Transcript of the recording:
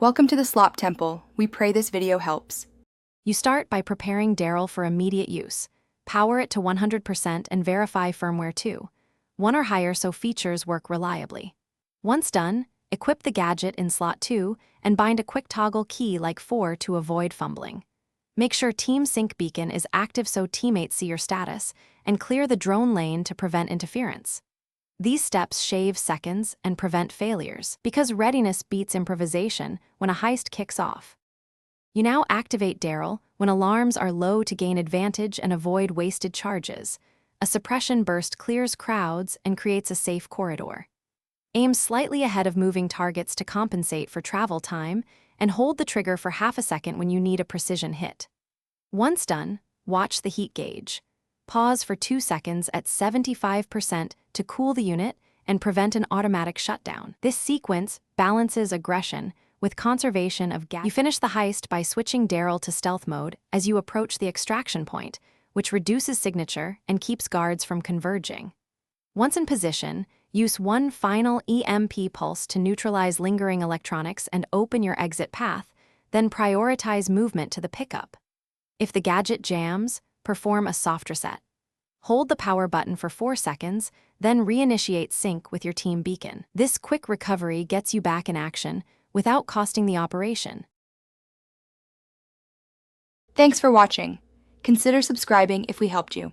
Welcome to the Slop Temple. We pray this video helps. You start by preparing Darryl for immediate use. Power it to 100% and verify firmware 2, 1 or higher so features work reliably. Once done, equip the gadget in slot 2 and bind a quick toggle key like 4 to avoid fumbling. Make sure Team Sync beacon is active so teammates see your status, and clear the drone lane to prevent interference. These steps shave seconds and prevent failures, because readiness beats improvisation when a heist kicks off. You now activate Darryl when alarms are low to gain advantage and avoid wasted charges. A suppression burst clears crowds and creates a safe corridor. Aim slightly ahead of moving targets to compensate for travel time, and hold the trigger for half a second when you need a precision hit. Once done, watch the heat gauge. Pause for 2 seconds at 75% to cool the unit and prevent an automatic shutdown. This sequence balances aggression with conservation of gas. You finish the heist by switching Darryl to stealth mode as you approach the extraction point, which reduces signature and keeps guards from converging. Once in position, use one final EMP pulse to neutralize lingering electronics and open your exit path, then prioritize movement to the pickup. If the gadget jams, perform a soft reset. Hold the power button for 4 seconds, then reinitiate sync with your team beacon. This quick recovery gets you back in action without costing the operation. Thanks for watching. Consider subscribing if we helped you.